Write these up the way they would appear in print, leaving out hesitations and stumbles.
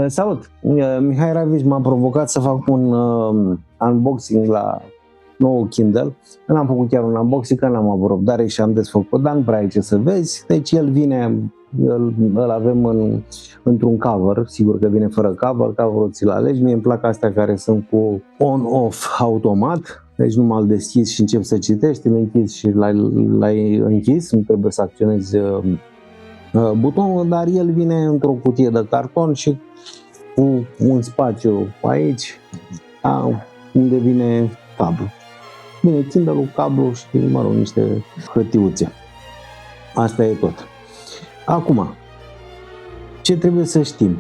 Salut! Mihai Raviș m-a provocat să fac un unboxing la nou Kindle. N-am făcut chiar un unboxing, că n-am avut răbdare și am desfăcut, dar nu prea ai ce să vezi. Deci el vine, îl avem într-un cover, sigur că vine fără cover, coverul ți-l alegi. Mie îmi plac astea care sunt cu on-off automat. Deci numai îl deschizi și începi să citești, îl închizi și l-ai închis, nu trebuie să acționezi butonul, dar el vine într-o cutie de carton și cu un spațiu aici, unde vine cablu. Bine, Kindle-ul, cablu și, niște hârtiuțe. Asta e tot. Acum, ce trebuie să știm?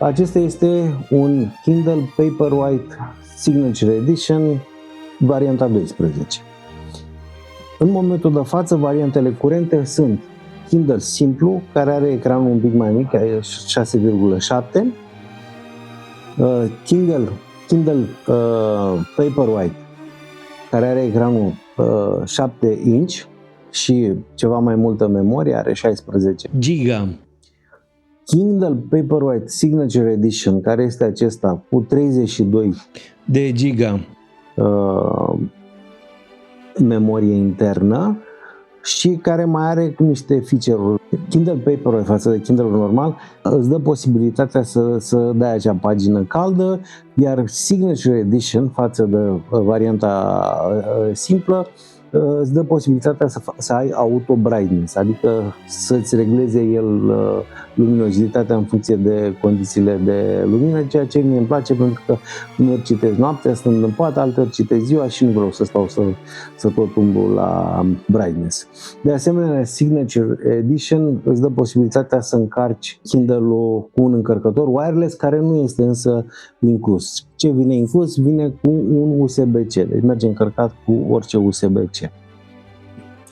Acesta este un Kindle Paperwhite Signature Edition, varianta 12. În momentul de față, variantele curente sunt Kindle simplu, care are ecranul un pic mai mic, 6,7, Kindle Paperwhite, care are ecranul 7 inch și ceva mai multă memorie, are 16 giga. Kindle Paperwhite Signature Edition, care este acesta cu 32 de giga memorie internă și care mai are niște feature-uri. Kindle Paperwhite față de Kindle normal îți dă posibilitatea să dai acea pagină caldă, iar Signature Edition față de varianta simplă îți dă posibilitatea să ai auto brightness, adică să-ți regleze el luminozitatea în funcție de condițiile de lumină, ceea ce mie îmi place, pentru că uneori citesc noaptea stând în pat, alteori citesc ziua și nu vreau să stau să tot umblu la brightness. De asemenea, Signature Edition îți dă posibilitatea să încarci Kindle-ul cu un încărcător wireless, care nu este însă inclus. Ce vine inclus? Vine cu un USB-C, deci merge încărcat cu orice USB-C.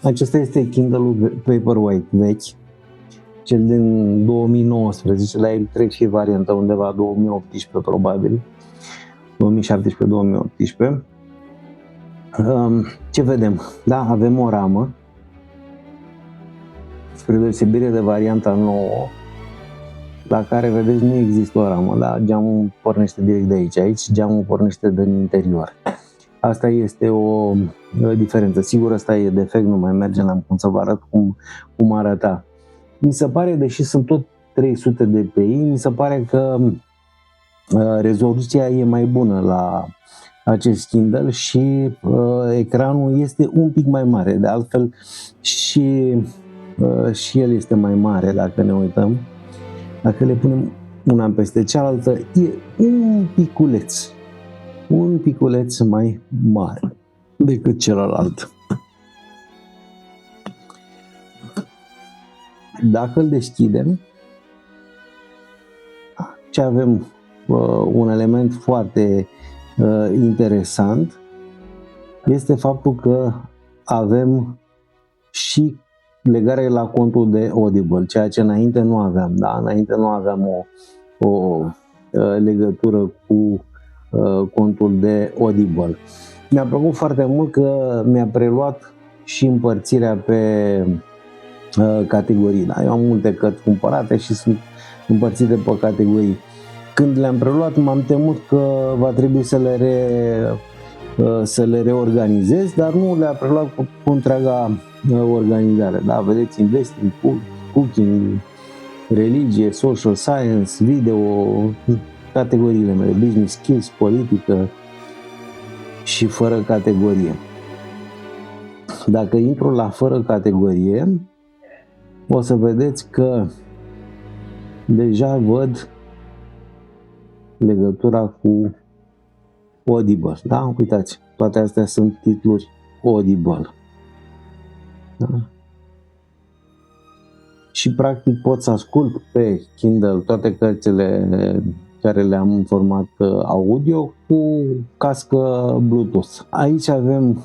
Acesta este Kindle-ul Paperwhite vechi, cel din 2019, la el trec și varianta undeva 2018 probabil, 2017-2018. Ce vedem? Da, avem o ramă, spre deosebire de varianta nouă, la care, vedeți, nu există o ramă, da? Geamul pornește direct de aici, aici geamul pornește din interior. Asta este o diferență. Sigur, asta e defect, nu mai merge, n-am cum să vă arăt cum arăta. Mi se pare, deși sunt tot 300 dpi, mi se pare că rezoluția e mai bună la acest Kindle și ecranul este un pic mai mare. De altfel și el este mai mare, dacă ne uităm. Dacă le punem una peste cealaltă, e un piculeț mai mare decât celălalt. Dacă îl deschidem, ce avem un element foarte interesant este faptul că avem și legare la contul de Audible, ceea ce înainte nu aveam. Da? Înainte nu aveam o legătură cu contul de Audible. Mi-a plăcut foarte mult că mi-a preluat și împărțirea pe categorii. Da? Eu am multe cărți cumpărate și sunt împărțite pe categorii. Când le-am preluat, m-am temut că va trebui să le reorganizez, dar nu le-a preluat cu întreaga organizare. Da? Vedeți, investing, cooking, religie, social science, video, categoriile mele, business skills, politică și fără categorie. Dacă intru la fără categorie, o să vedeți că deja văd legătura cu Audible. Da? Uitați, toate astea sunt titluri Audible. Da? Și practic pot să ascult pe Kindle toate cărțile care le-am în format audio cu cască Bluetooth. Aici avem,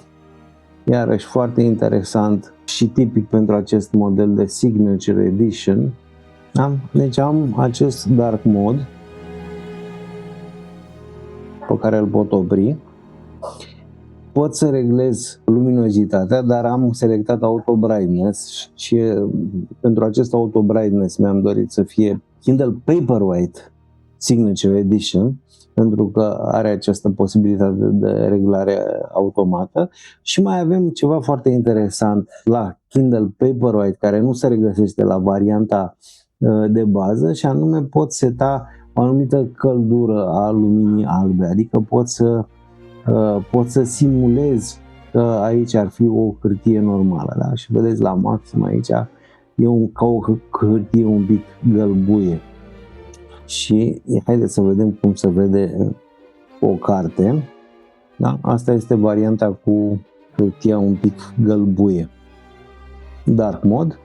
iarăși foarte interesant și tipic pentru acest model de Signature Edition, da? Deci am acest dark mode pe care îl pot opri. Pot să reglez luminozitatea, dar am selectat Auto Brightness și pentru acest Auto Brightness mi-am dorit să fie Kindle Paperwhite Signature Edition, pentru că are această posibilitate de reglare automată. Și mai avem ceva foarte interesant la Kindle Paperwhite, care nu se regăsește la varianta de bază, și anume poți seta o anumită căldură a luminii albe, adică poți să simulezi că aici ar fi o hârtie normală, da? Și vedeți la maxim aici ca o hârtie un pic gălbuie. Și haideți să vedem cum se vede o carte. Da? Asta este varianta cu hârtia un pic gălbuie. Dark mode.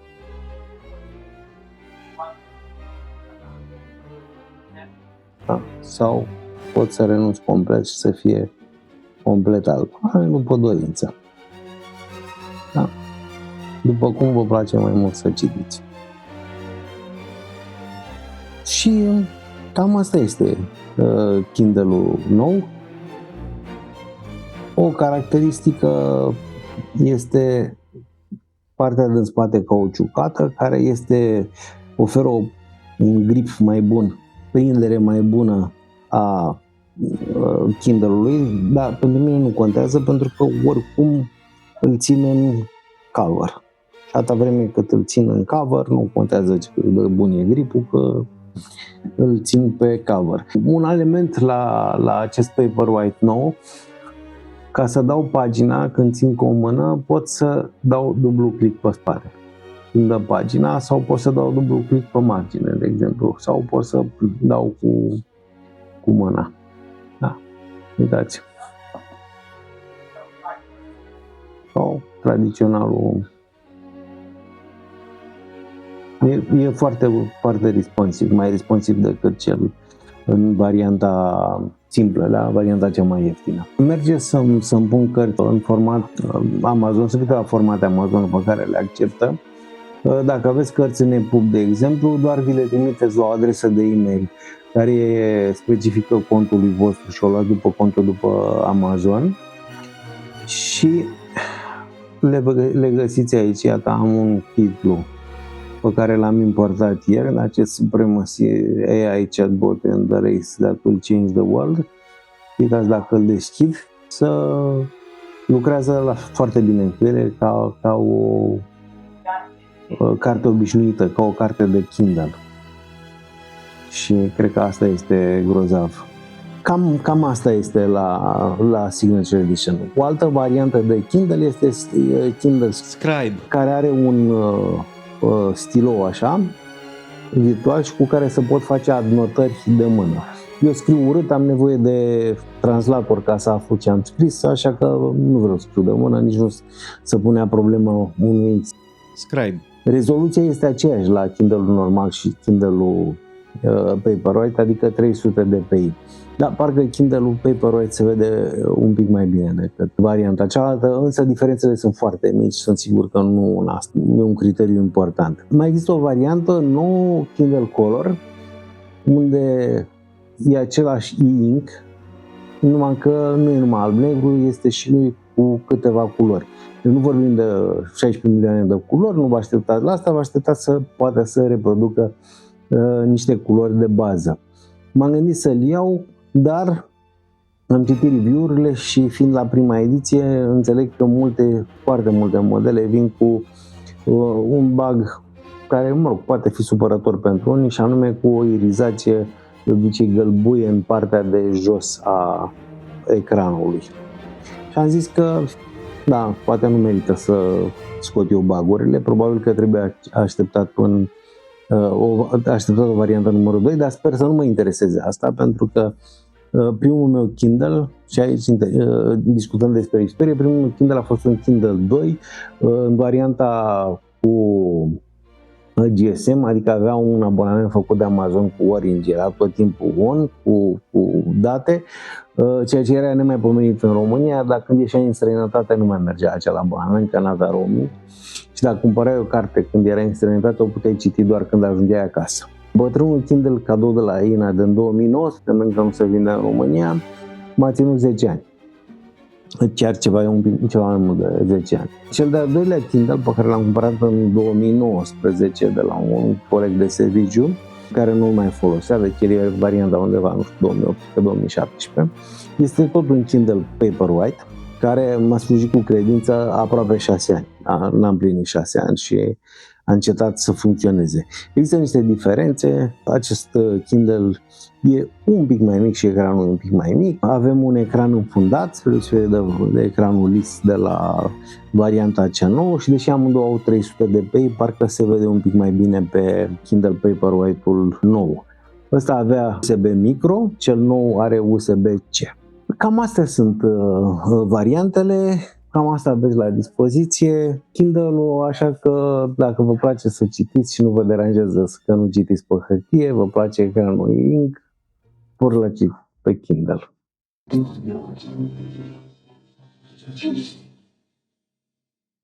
Da? Sau pot să renunț complet și să fie complet alb. După dorință. Da? După cum vă place mai mult să citiți. Și cam asta este Kindle-ul nou. O caracteristică este partea din spate cauciucată, care oferă un grip mai bun, prindere mai bună a Kindle-ului, dar pentru mine nu contează, pentru că oricum îl țin în cover. Și atâta vreme cât îl țin în cover, nu contează cât de bun e gripul, că îl țin pe cover. Un element la acest Paperwhite nou, ca să dau pagina când țin cu o mână, pot să dau dublu click pe spate când dă pagina, sau pot să dau dublu click pe margine, de exemplu, sau pot să dau cu mâna. Da, uitați. Sau tradiționalul. E foarte, foarte responsiv, mai responsiv decât cel în varianta simplă, da? Varianta cea mai ieftină. Merge să-mi pun cărți în format Amazon, sunt câteva formate Amazon pe care le acceptă. Dacă aveți cărți în EPUB, de exemplu, doar vi le trimiteți la o adresă de e-mail care e specifică contului vostru și o luați după Amazon și le găsiți aici. Iată, am un titlu pe care l-am importat ieri, acest Supremacy AI chatbot and the race that will change the world. Uitați, dacă îl deschid, lucrează foarte bine cu ele, ca o carte obișnuită, ca o carte de Kindle. Și cred că asta este grozav. Cam asta este la Signature Edition. O altă variantă de Kindle este Kindle Scribe, care are un stilou așa, virtual, și cu care se pot face adnotări de mână. Eu scriu urât, am nevoie de translator ca să aflu ce am scris, așa că nu vreau să scriu de mână, nici nu se punea problema unui Scribe. Rezoluția este aceeași la Kindle-ul normal și Kindle-ul Paperwhite, adică 300 dpi. Dar parcă Kindle-ul Paperwhite se vede un pic mai bine decât varianta cealaltă, însă diferențele sunt foarte mici, sunt sigur că nu e un criteriu important. Mai există o variantă nouă, Kindle Color, unde e același e-ink, numai că nu e numai alb-negru, este și lui cu câteva culori. Deci nu vorbim de 16 milioane de culori, nu vă așteptați la asta, vă așteptați să poată să reproducă niște culori de bază. M-am gândit să-l iau, dar am citit review-urile și fiind la prima ediție, înțeleg că foarte multe modele vin cu un bug care, poate fi supărător pentru unii, și anume cu o irizație de obicei gălbuie în partea de jos a ecranului. Și am zis că, da, poate nu merită să scot eu bug-urile, probabil că trebuie așteptat o variantă numărul 2, dar sper să nu mă intereseze asta, pentru că primul meu Kindle, și aici discutăm despre istorie, primul meu Kindle a fost un Kindle 2 în varianta cu GSM, adică avea un abonament făcut de Amazon cu Orange, era tot timpul on, cu date, ceea ce era nemaipomenit în România, dar când ieșeai în străinătate nu mai mergea acel abonament, că n-avea roaming. Și dacă cumpărai o carte când erai în străinătate, o puteai citi doar când ajungeai acasă. Bătrânul Kindle cadou de la Ina din 2019, când încă nu se vinde în România, m-a ținut 10 ani. Chiar ceva mai mult de 10 ani. Cel de-al doilea Kindle, pe care l-am cumpărat în 2019 de la un coleg de serviciu, care nu mai folosea, deci e varianta undeva, nu știu, 2018-2017. Este tot un Kindle Paperwhite, care m-a slujit cu credință aproape 6 ani. N-am plinit 6 ani și a încetat să funcționeze. Există niște diferențe. Acest Kindle e un pic mai mic și ecranul e un pic mai mic. Avem un ecran înfundat, spre de ecranul lis de la varianta cea nouă și deși amândouă au 300 dpi, parcă se vede un pic mai bine pe Kindle Paperwhite-ul nou. Ăsta avea USB micro, cel nou are USB-C. Cam astea sunt variantele, cam asta aveți la dispoziție. Kindle-ul, așa că dacă vă place să citiți și nu vă deranjează că nu citiți pe hârtie, vă place ecranul ink, vor la citit pe Kindle.